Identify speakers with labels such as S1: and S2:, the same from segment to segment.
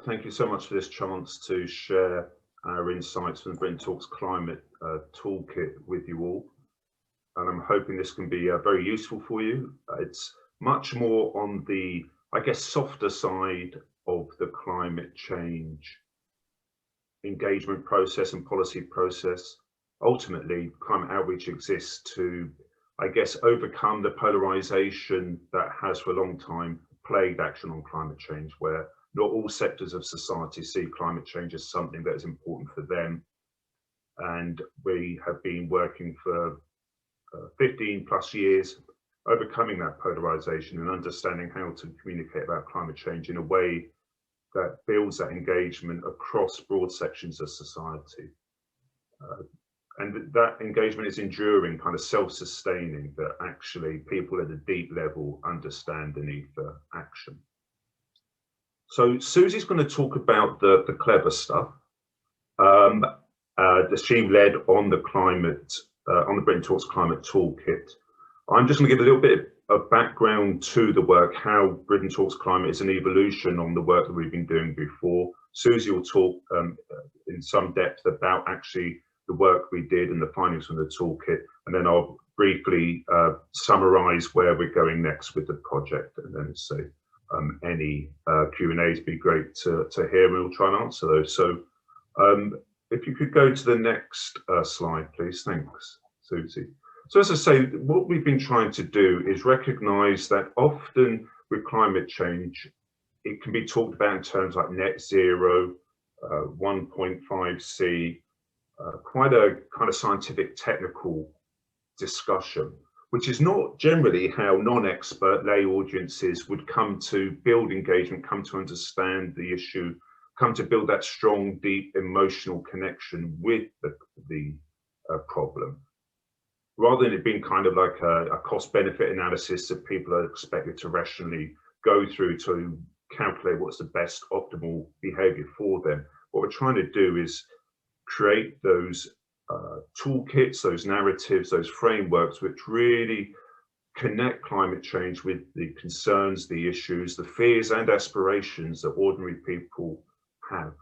S1: Thank you so much for this chance to share our insights from the Britain Talks Climate Toolkit with you all. And I'm hoping this can be very useful for you. It's much more on the, I guess, softer side of the climate change engagement process and policy process. Ultimately, climate outreach exists to, I guess, overcome the polarisation that has for a long time plagued action on climate change, where not all sectors of society see climate change as something that is important for them. And we have been working for 15 plus years overcoming that polarisation and understanding how to communicate about climate change in a way that builds that engagement across broad sections of society. And that engagement is enduring, kind of self-sustaining, that actually people at a deep level understand the need for action. So Susie's going to talk about the clever stuff that she led on the climate, on the Britain Talks Climate Toolkit. I'm just going to give a little bit of background to the work, how Britain Talks Climate is an evolution on the work that we've been doing before. Susie will talk in some depth about actually the work we did and the findings from the toolkit, and then I'll briefly summarise where we're going next with the project, and then say any Q&As be great to hear, and we'll try and answer those. So if you could go to the next slide, please. Thanks, Susie. So as I say, what we've been trying to do is recognise that often with climate change, it can be talked about in terms like net zero, 1.5C, quite a kind of scientific technical discussion, which is not generally how non-expert lay audiences would come to build engagement, come to understand the issue, come to build that strong, deep emotional connection with the problem. Rather than it being kind of like a cost-benefit analysis that people are expected to rationally go through to calculate what's the best optimal behaviour for them. What we're trying to do is create those toolkits, those narratives, those frameworks which really connect climate change with the concerns, the issues, the fears and aspirations that ordinary people have.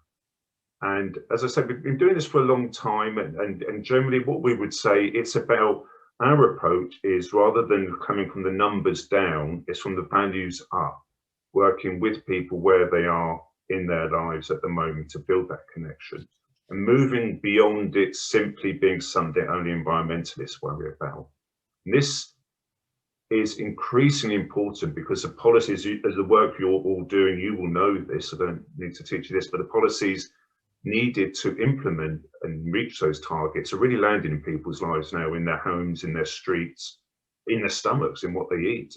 S1: And as I said, we've been doing this for a long time, and generally what we would say, it's about, our approach is, rather than coming from the numbers down, it's from the values up, working with people where they are in their lives at the moment to build that connection, and moving beyond it simply being something only environmentalists worry about. And this is increasingly important because the policies, as the work you're all doing, you will know this, I don't need to teach you this, but the policies needed to implement and reach those targets are really landing in people's lives now, in their homes, in their streets, in their stomachs, in what they eat.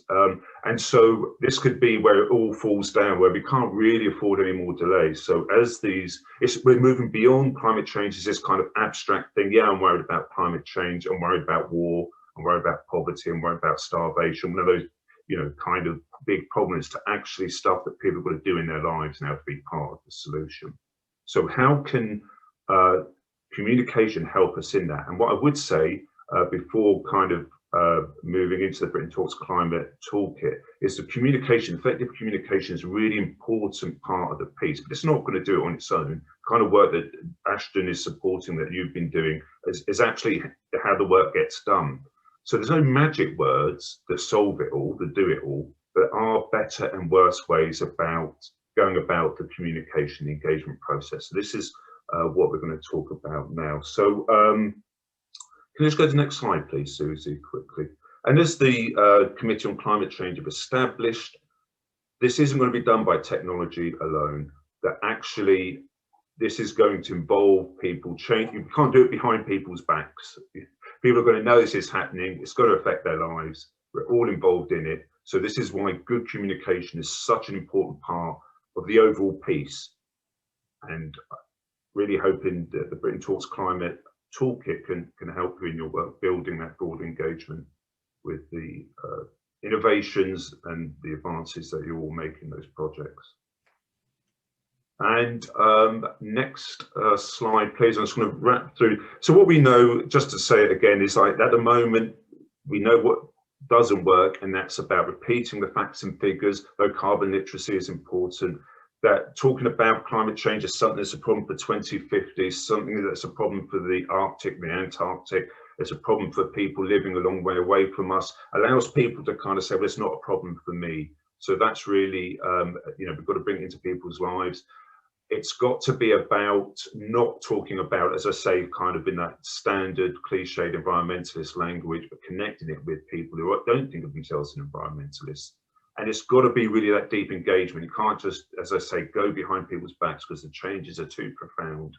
S1: And so this could be where it all falls down, where we can't really afford any more delays. So as we're moving beyond climate change as this kind of abstract thing. Yeah, I'm worried about climate change, I'm worried about war, I'm worried about poverty, I'm worried about starvation, one of those, kind of big problems, to actually stuff that people have got to do in their lives now to be part of the solution. So how can communication help us in that? And what I would say before kind of moving into the Britain Talks Climate Toolkit is the communication, effective communication is a really important part of the piece, but it's not going to do it on its own. The kind of work that Ashton is supporting, that you've been doing, is actually how the work gets done. So there's no magic words that solve it all, that do it all. There are better and worse ways about going about the communication engagement process. So this is what we're going to talk about now. So can you just go to the next slide, please, Susie, quickly? And as the Committee on Climate Change have established, this isn't going to be done by technology alone, that actually this is going to involve people change. You can't do it behind people's backs. People are going to know this is happening. It's going to affect their lives. We're all involved in it. So this is why good communication is such an important part of the overall piece. And really hoping that the Britain Talks Climate Toolkit can help you in your work, building that broad engagement with the innovations and the advances that you all make in those projects. And next slide, please. I'm just going to wrap through. So what we know, just to say it again, is like at the moment, we know what doesn't work, and that's about repeating the facts and figures. Low carbon literacy is important. that talking about climate change is something that's a problem for 2050, something that's a problem for the Arctic, the Antarctic, it's a problem for people living a long way away from us, allows people to kind of say, well, it's not a problem for me. So that's really, you know, we've got to bring it into people's lives. It's got to be about not talking about, as I say, kind of in that standard cliched environmentalist language, but connecting it with people who don't think of themselves as environmentalists. And it's got to be really that deep engagement. You can't just, as I say, go behind people's backs because the changes are too profound,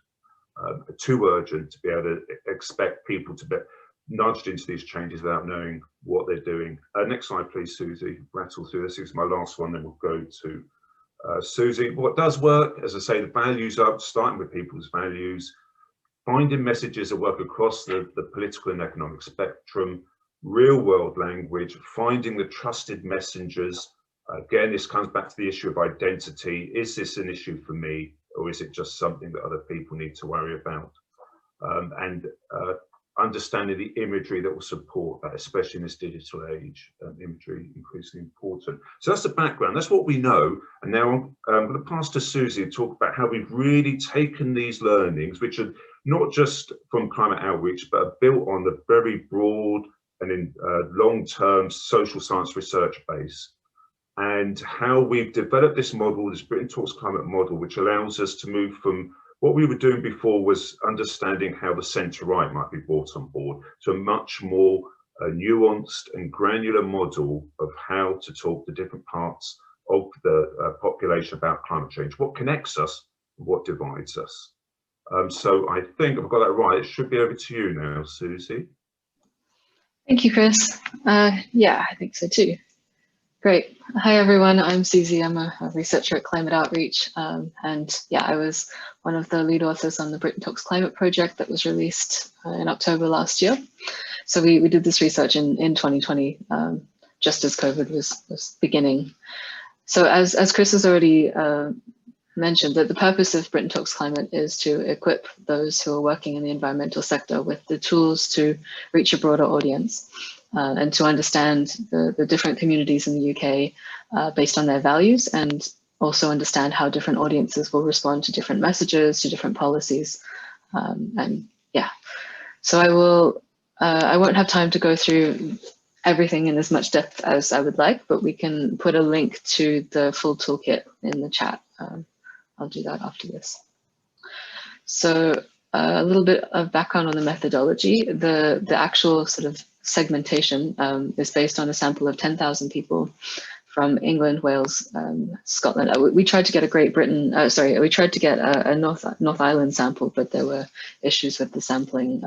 S1: too urgent to be able to expect people to be nudged into these changes without knowing what they're doing. Next slide, please, Susie. Rattle through this. This is my last one, then we'll go to Susie. What does work, as I say, the values up, starting with people's values, finding messages that work across the political and economic spectrum, real world language, finding the trusted messengers. Again, this comes back to the issue of identity. Is this an issue for me, or is it just something that other people need to worry about? And understanding the imagery that will support that, especially in this digital age, imagery increasingly important. So that's the background, that's what we know. And now I'm going to pass to Susie to talk about how we've really taken these learnings, which are not just from climate outreach, but are built on the very broad and in long-term social science research base, and how we've developed this model, this Britain Talks Climate model, which allows us to move from what we were doing before was understanding how the centre-right might be brought on board to a much more nuanced and granular model of how to talk to different parts of the population about climate change, what connects us, and what divides us. So I think if I've got that right, it should be over to you now, Susie.
S2: Thank you, Chris. Yeah, I think so too. Great. Hi, everyone. I'm Susie. I'm a researcher at Climate Outreach. And yeah, I was one of the lead authors on the Britain Talks Climate project that was released in October last year. So we did this research in 2020, just as COVID was beginning. So as Chris has already mentioned, that the purpose of Britain Talks Climate is to equip those who are working in the environmental sector with the tools to reach a broader audience. And to understand the different communities in the UK based on their values, and also understand how different audiences will respond to different messages, to different policies. And yeah, so I won't have time to go through everything in as much depth as I would like, but we can put a link to the full toolkit in the chat. I'll do that after this. So a little bit of background on the methodology. The actual sort of segmentation is based on a sample of 10,000 people from England, Wales, Scotland. We tried to get a Great Britain, we tried to get a North Island sample, but there were issues with the sampling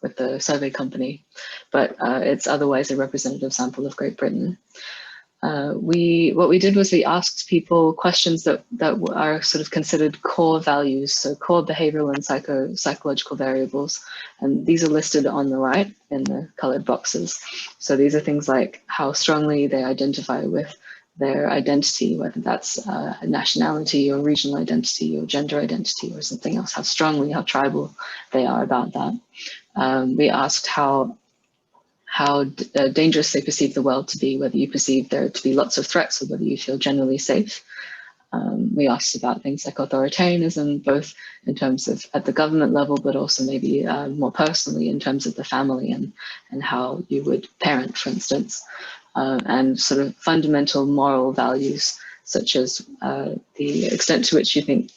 S2: with the survey company, but it's otherwise a representative sample of Great Britain. What we did was we asked people questions that are sort of considered core values, so core behavioral and psychological variables, and these are listed on the right in the colored boxes. So these are things like how strongly they identify with their identity, whether that's nationality or regional identity or gender identity or something else, how strongly, how tribal they are about that. We asked how dangerous they perceive the world to be, whether you perceive there to be lots of threats or whether you feel generally safe. We asked about things like authoritarianism, both in terms of at the government level, but also maybe more personally in terms of the family and how you would parent, for instance, and sort of fundamental moral values, such as the extent to which you think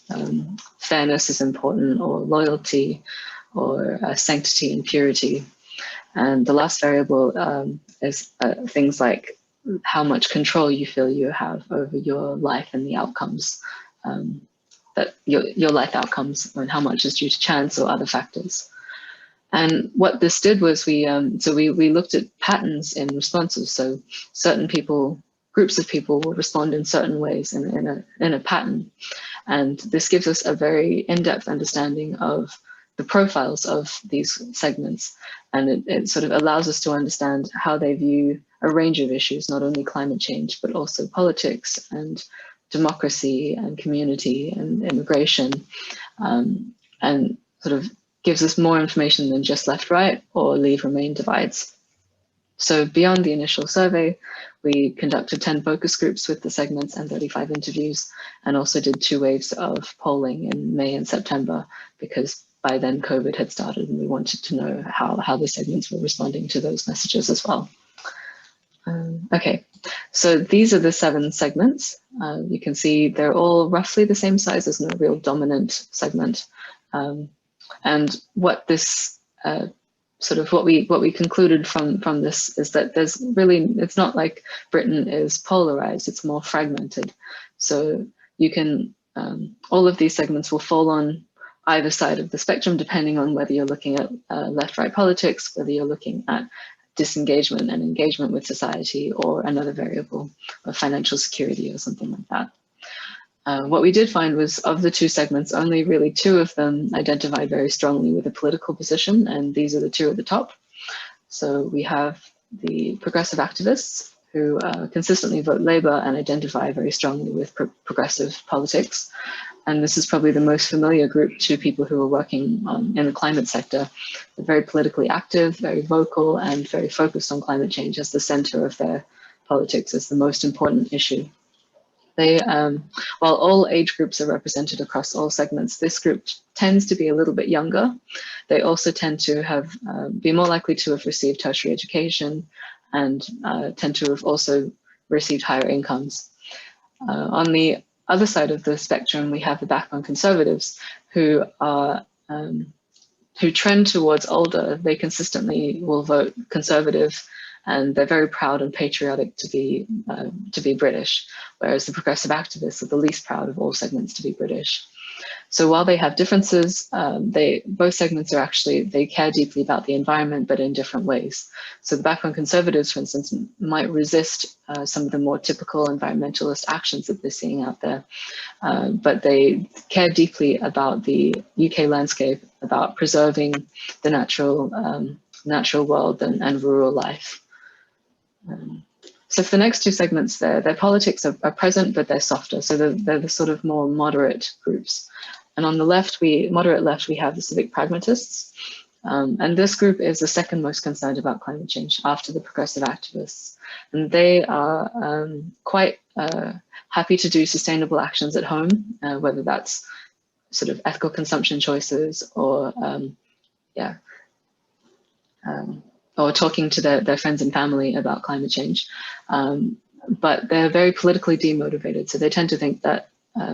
S2: fairness is important, or loyalty, or sanctity and purity. And the last variable is things like how much control you feel you have over your life and the outcomes, that your life outcomes, and how much is due to chance or other factors. And what this did was we looked at patterns in responses. So certain people, groups of people will respond in certain ways in a pattern. And this gives us a very in-depth understanding of the profiles of these segments. And it sort of allows us to understand how they view a range of issues, not only climate change, but also politics and democracy and community and immigration, and sort of gives us more information than just left, right, or leave, remain divides. So beyond the initial survey, we conducted 10 focus groups with the segments and 35 interviews, and also did 2 waves of polling in May and September, because by then COVID had started and we wanted to know how the segments were responding to those messages as well. Okay, so these are the 7 segments. You can see they're all roughly the same size. There's no real dominant segment. And what this what we concluded from this is that there's really, it's not like Britain is polarized, it's more fragmented. So you can, all of these segments will fall on either side of the spectrum, depending on whether you're looking at left-right politics, whether you're looking at disengagement and engagement with society, or another variable of financial security or something like that. What we did find was, of the 2 segments, only really 2 of them identified very strongly with a political position, and these are the 2 at the top. So we have the progressive activists, who consistently vote Labour and identify very strongly with progressive politics. And this is probably the most familiar group to people who are working in the climate sector. They're very politically active, very vocal, and very focused on climate change as the centre of their politics, as the most important issue. They, while all age groups are represented across all segments, this group tends to be a little bit younger. They also tend to have be more likely to have received tertiary education, and tend to have also received higher incomes. On the other side of the spectrum, we have the backbone conservatives, who are who trend towards older. They consistently will vote conservative, and they're very proud and patriotic to be British, whereas the progressive activists are the least proud of all segments to be British. So while they have differences, both segments are actually, they care deeply about the environment, but in different ways. So the backbone conservatives, for instance, might resist some of the more typical environmentalist actions that they're seeing out there, but they care deeply about the UK landscape, about preserving the natural world and rural life. So for the next 2 segments, their politics are present, but they're softer. So they're the sort of more moderate groups. And on the left, moderate left, we have the civic pragmatists. And this group is the second most concerned about climate change after the progressive activists. And they are quite happy to do sustainable actions at home, whether that's sort of ethical consumption choices or or talking to their friends and family about climate change. But they're very politically demotivated. So they tend to think that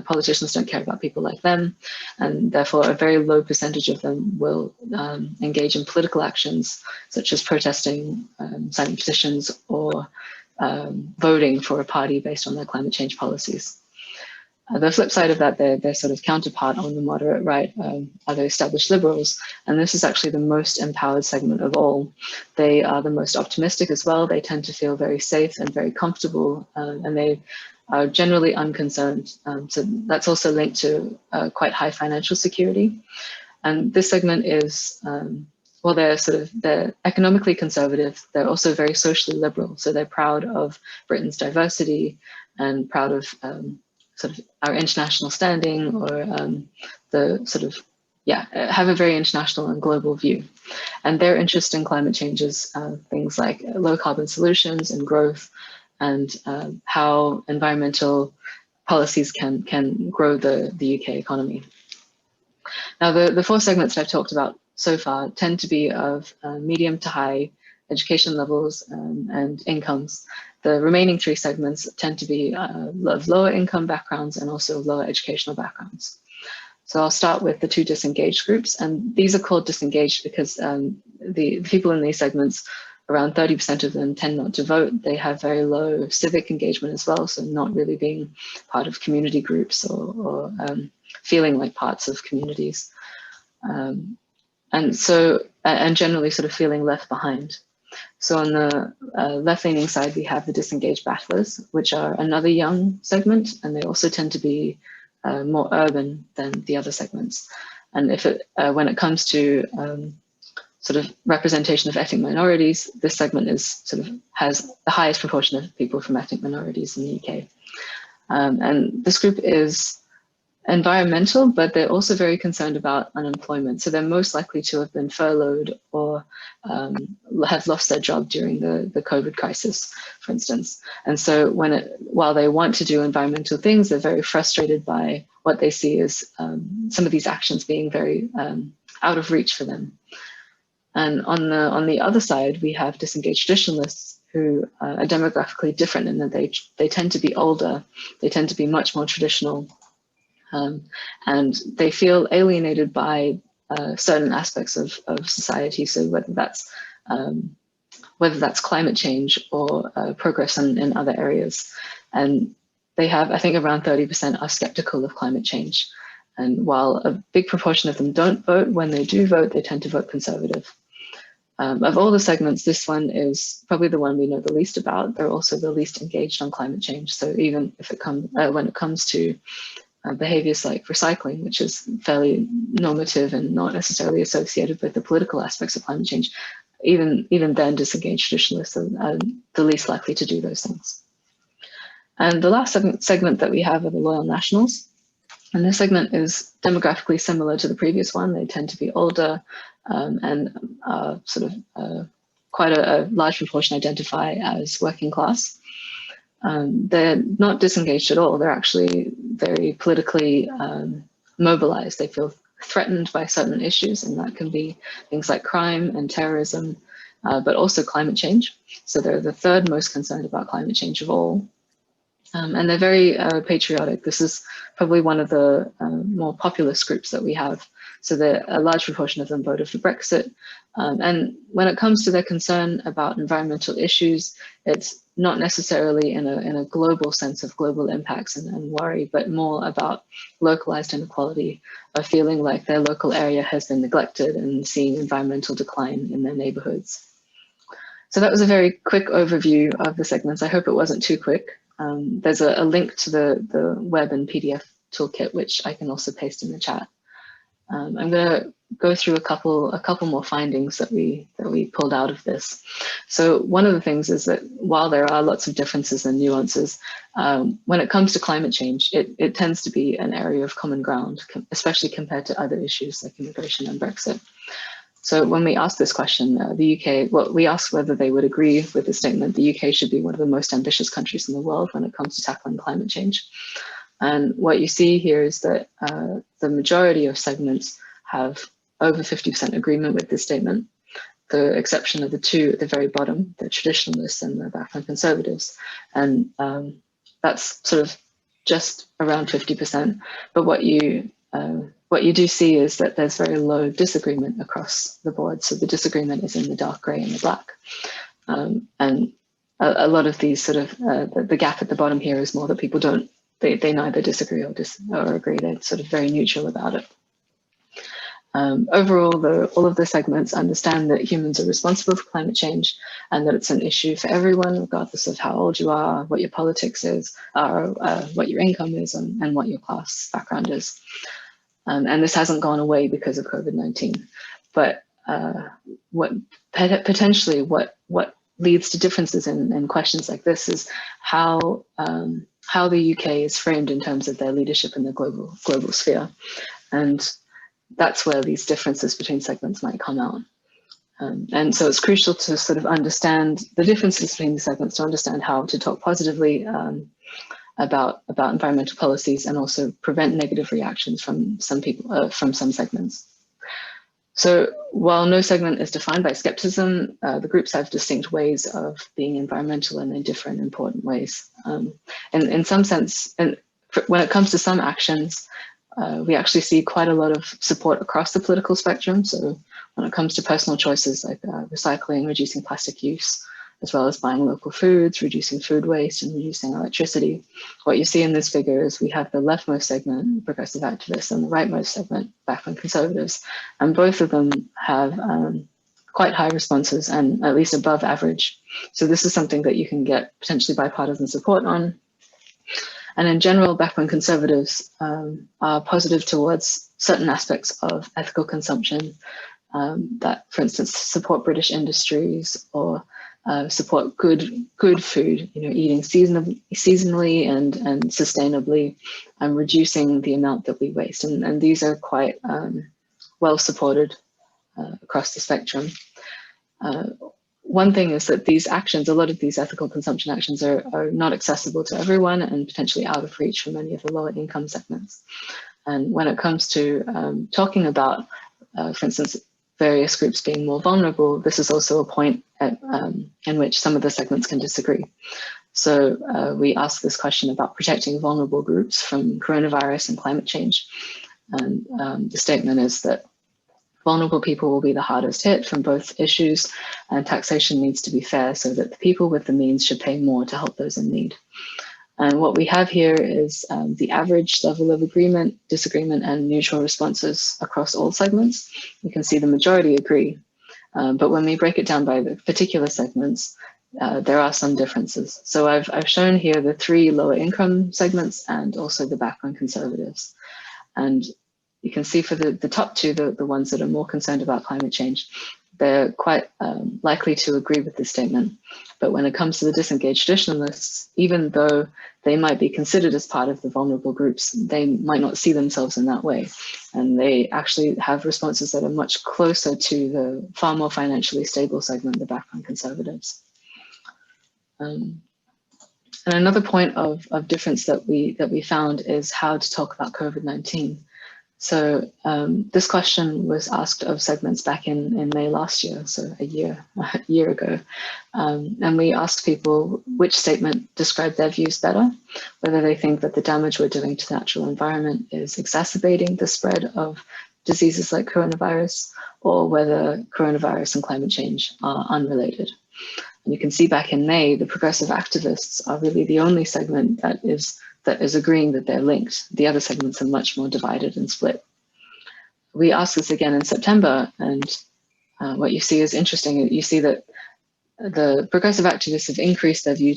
S2: politicians don't care about people like them, and therefore a very low percentage of them will engage in political actions, such as protesting, signing petitions, or voting for a party based on their climate change policies. The flip side of that, their sort of counterpart on the moderate right are the established liberals, and this is actually the most empowered segment of all. They are the most optimistic as well. They tend to feel very safe and very comfortable, and they are generally unconcerned. So that's also linked to quite high financial security. And this segment is, well, they're economically conservative. They're also very socially liberal. So they're proud of Britain's diversity and proud of sort of our international standing, or have a very international and global view. And their interest in climate change is things like low carbon solutions and growth, and how environmental policies can grow the UK economy. Now, the 4 segments that I've talked about so far tend to be of medium to high education levels and incomes. The remaining 3 segments tend to be of lower income backgrounds and also lower educational backgrounds. So I'll start with the 2 disengaged groups, and these are called disengaged because the people in these segments, around 30% of them tend not to vote. They have very low civic engagement as well, so not really being part of community groups or feeling like parts of communities. And generally sort of feeling left behind. So on the left-leaning side, we have the disengaged battlers, which are another young segment, and they also tend to be more urban than the other segments. And when it comes to sort of representation of ethnic minorities, this segment has the highest proportion of people from ethnic minorities in the UK. And this group is environmental, but they're also very concerned about unemployment. So they're most likely to have been furloughed or have lost their job during the COVID crisis, for instance. And so while they want to do environmental things, they're very frustrated by what they see as some of these actions being very out of reach for them. And on the other side, we have disengaged traditionalists who are demographically different in that they tend to be older, they tend to be much more traditional, and they feel alienated by certain aspects of society. So whether that's climate change or progress in other areas. And they have, I think, around 30% are skeptical of climate change. And while a big proportion of them don't vote, when they do vote, they tend to vote conservative. Of all the segments, this one is probably the one we know the least about. They're also the least engaged on climate change. So even if when it comes to behaviors like recycling, which is fairly normative and not necessarily associated with the political aspects of climate change, even then disengaged traditionalists are the least likely to do those things. And the last segment that we have are the loyal nationals. And this segment is demographically similar to the previous one. They tend to be older and quite a large proportion identify as working class. They're not disengaged at all. They're actually very politically mobilized. They feel threatened by certain issues, and that can be things like crime and terrorism, but also climate change. So they're the third most concerned about climate change of all. And they're very patriotic. This is probably one of the more populist groups that we have. So a large proportion of them voted for Brexit. And when it comes to their concern about environmental issues, it's not necessarily in a global sense of global impacts and worry, but more about localized inequality, of feeling like their local area has been neglected and seeing environmental decline in their neighborhoods. So that was a very quick overview of the segments. I hope it wasn't too quick. There's a link to the web and PDF toolkit, which I can also paste in the chat. I'm going to go through a couple more findings that we pulled out of this. So one of the things is that while there are lots of differences and nuances, when it comes to climate change, it tends to be an area of common ground, especially compared to other issues like immigration and Brexit. So when we asked this question, the UK, we asked whether they would agree with the statement the UK should be one of the most ambitious countries in the world when it comes to tackling climate change. And what you see here is that the majority of segments have over 50% agreement with this statement, the exception of the two at the very bottom, the traditionalists and the background conservatives. And that's sort of just around 50%. But what you do see is that there's very low disagreement across the board. So the disagreement is in the dark gray and the black. And a lot of these sort of, the gap at the bottom here is more that people they neither disagree or agree. They're sort of very neutral about it. Overall, all of the segments understand that humans are responsible for climate change and that it's an issue for everyone, regardless of how old you are, what your politics is, or what your income is, and what your class background is. And this hasn't gone away because of COVID-19. But what leads to differences in questions like this is how the UK is framed in terms of their leadership in the global sphere. And that's where these differences between segments might come out. And so it's crucial to sort of understand the differences between the segments, to understand how to talk positively about environmental policies and also prevent negative reactions from some people, from some segments. So while no segment is defined by skepticism, the groups have distinct ways of being environmental and in different important ways. In some sense, when it comes to some actions, we actually see quite a lot of support across the political spectrum. So when it comes to personal choices like recycling, reducing plastic use, as well as buying local foods, reducing food waste, and reducing electricity. What you see in this figure is we have the leftmost segment, progressive activists, and the rightmost segment, background conservatives, and both of them have quite high responses and at least above average. So this is something that you can get potentially bipartisan support on. And in general, background conservatives are positive towards certain aspects of ethical consumption that, for instance, support British industries or support good food, eating seasonally and sustainably, and reducing the amount that we waste. And these are quite well supported across the spectrum. One thing is that these actions, a lot of these ethical consumption actions are not accessible to everyone and potentially out of reach for many of the lower income segments. And when it comes to talking about, for instance, various groups being more vulnerable, this is also a point in which some of the segments can disagree. So we ask this question about protecting vulnerable groups from coronavirus and climate change. And the statement is that vulnerable people will be the hardest hit from both issues, and taxation needs to be fair so that the people with the means should pay more to help those in need. And what we have here is the average level of agreement, disagreement, and neutral responses across all segments. You can see the majority agree, but when we break it down by the particular segments, there are some differences. So I've shown here the 3 lower income segments and also the background conservatives. And you can see for the top 2, the ones that are more concerned about climate change, they're quite likely to agree with this statement. But when it comes to the disengaged traditionalists, even though they might be considered as part of the vulnerable groups, they might not see themselves in that way. And they actually have responses that are much closer to the far more financially stable segment, the background conservatives. And another point of difference that we found is how to talk about COVID-19. So this question was asked of segments back in May last year, so a year ago. And we asked people which statement described their views better, whether they think that the damage we're doing to the natural environment is exacerbating the spread of diseases like coronavirus, or whether coronavirus and climate change are unrelated. And you can see back in May, the progressive activists are really the only segment that is agreeing that they're linked. The other segments are much more divided and split. We asked this again in September, and what you see is interesting. You see that the progressive activists have increased their view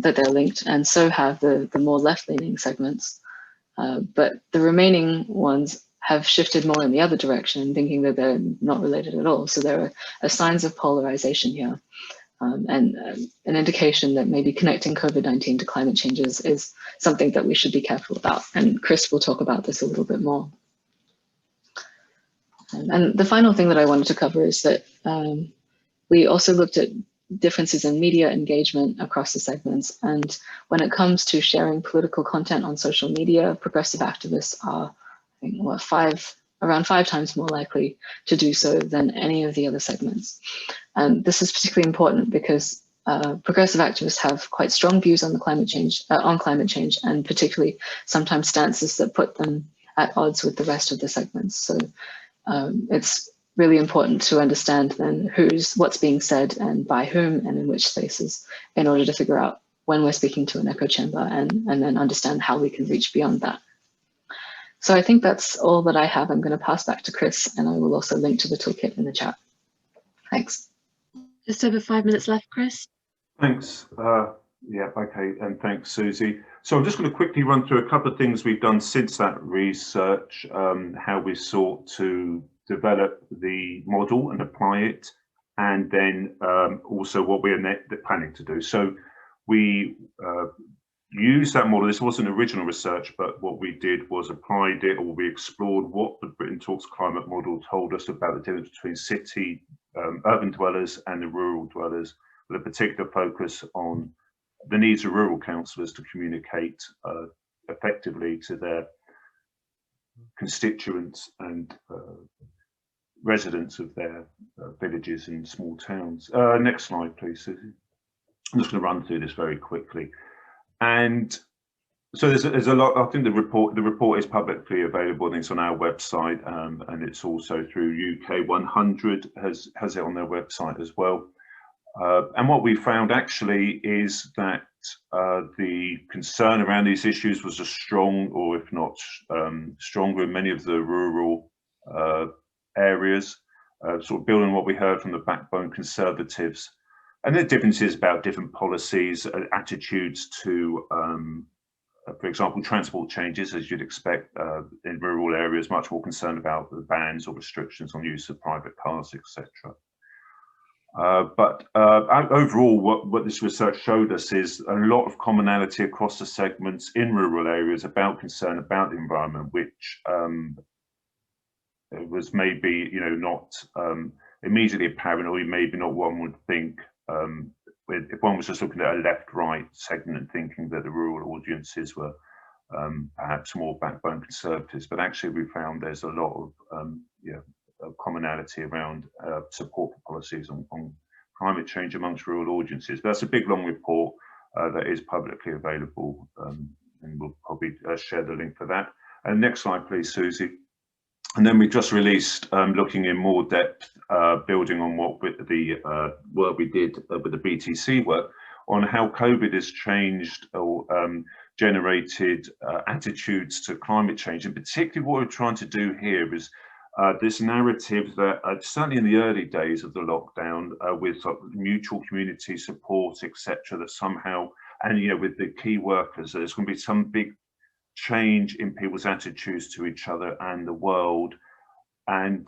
S2: that they're linked, and so have the more left-leaning segments. But the remaining ones have shifted more in the other direction, thinking that they're not related at all. So there are signs of polarization here. And an indication that maybe connecting COVID-19 to climate change is something that we should be careful about. And Chris will talk about this a little bit more. And the final thing that I wanted to cover is that we also looked at differences in media engagement across the segments. And when it comes to sharing political content on social media, progressive activists are, I think, around 5 times more likely to do so than any of the other segments. And this is particularly important because progressive activists have quite strong views on climate change, and particularly sometimes stances that put them at odds with the rest of the segments. So it's really important to understand then what's being said and by whom and in which spaces, in order to figure out when we're speaking to an echo chamber and then understand how we can reach beyond that. So I think that's all that I have. I'm going to pass back to Chris, and I will also link to the toolkit in the chat. Thanks.
S3: Just over 5 minutes left, Chris.
S1: Thanks. Yeah, okay, and thanks, Susie. So I'm just going to quickly run through a couple of things we've done since that research, how we sought to develop the model and apply it, and then also what we're planning to do. So we use that model. This wasn't original research, but what we did was applied it, or we explored what the Britain Talks climate model told us about the difference between city, urban dwellers and the rural dwellers, with a particular focus on the needs of rural councillors to communicate effectively to their constituents and residents of their villages and small towns. Next slide, please, Susie. I'm just going to run through this very quickly. And so there's a lot. I think the report is publicly available, and it's on our website, and it's also through UK 100 has it on their website as well. And what we found actually is that the concern around these issues was as strong, or if not stronger, in many of the rural areas, sort of building on what we heard from the backbone conservatives. And there are differences about different policies, attitudes to, for example, transport changes, as you'd expect in rural areas, much more concerned about the bans or restrictions on use of private cars, etc. But overall, what this research showed us is a lot of commonality across the segments in rural areas about concern about the environment, which was maybe not immediately apparent, or maybe not one would think if one was just looking at a left-right segment and thinking that the rural audiences were perhaps more backbone conservatives. But actually, we found there's a lot of commonality around support for policies on climate change amongst rural audiences. But that's a big long report that is publicly available, and we'll probably share the link for that. And next slide, please, Susie. And then we just released, looking in more depth, building on what the work we did with the BTC work, on how COVID has changed or generated attitudes to climate change. And particularly what we're trying to do here is this narrative that certainly in the early days of the lockdown, with mutual community support, etc., that somehow, and with the key workers, there's going to be some big change in people's attitudes to each other and the world. And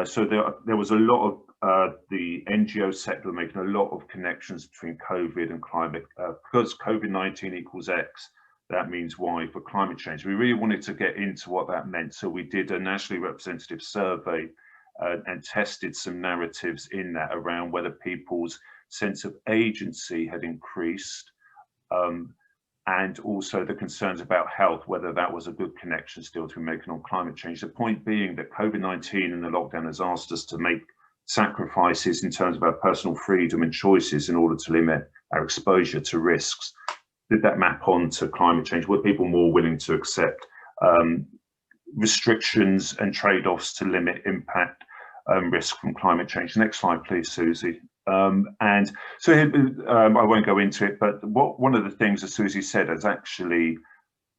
S1: so there was a lot of the NGO sector making a lot of connections between COVID and climate, because COVID-19 equals X, that means Y for climate change. We really wanted to get into what that meant. So we did a nationally representative survey and tested some narratives in that around whether people's sense of agency had increased, and also the concerns about health, whether that was a good connection still to be making on climate change. The point being that COVID-19 and the lockdown has asked us to make sacrifices in terms of our personal freedom and choices in order to limit our exposure to risks. Did that map on to climate change? Were people more willing to accept restrictions and trade-offs to limit impact risk from climate change? Next slide, please, Susie. And so I won't go into it, but one of the things that Susie said is actually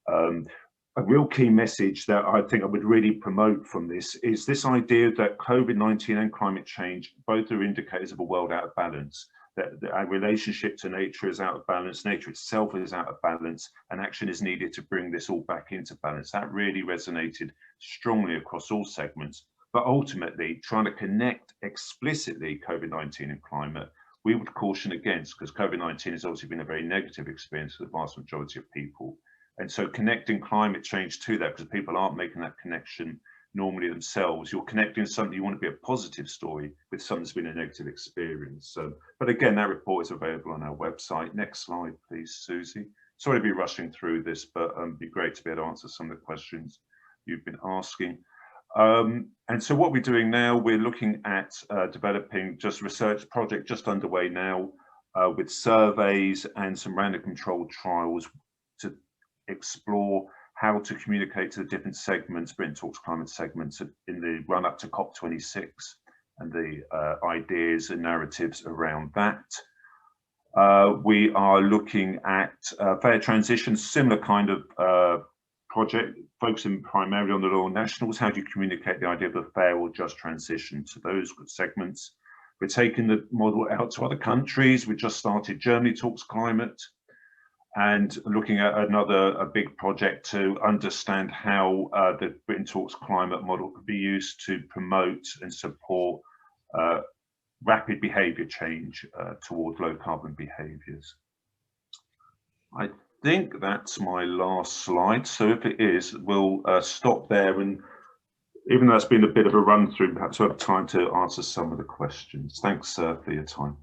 S1: a real key message that I think I would really promote from this is this idea that COVID-19 and climate change both are indicators of a world out of balance, that our relationship to nature is out of balance, nature itself is out of balance, and action is needed to bring this all back into balance. That really resonated strongly across all segments. But ultimately, trying to connect explicitly COVID-19 and climate, we would caution against, because COVID-19 has obviously been a very negative experience for the vast majority of people. And so connecting climate change to that, because people aren't making that connection normally themselves, you're connecting something, you want to be a positive story with something that's been a negative experience. So, but again, that report is available on our website. Next slide, please, Susie. Sorry to be rushing through this, but it'd be great to be able to answer some of the questions you've been asking. And so what we're doing now, we're looking at developing just research project just underway now with surveys and some random controlled trials to explore how to communicate to the different segments, Britain Talks Climate segments, in the run up to COP26 and the ideas and narratives around that. We are looking at fair transition, similar kind of project, focusing primarily on the local nationals. How do you communicate the idea of a fair or just transition to those segments? We're taking the model out to other countries. We just started Germany Talks Climate, and looking at a big project to understand how the Britain Talks Climate model could be used to promote and support rapid behaviour change toward low carbon behaviours. I think that's my last slide. So if it is, we'll stop there. And even though it's been a bit of a run through, perhaps we'll have time to answer some of the questions. Thanks for your time.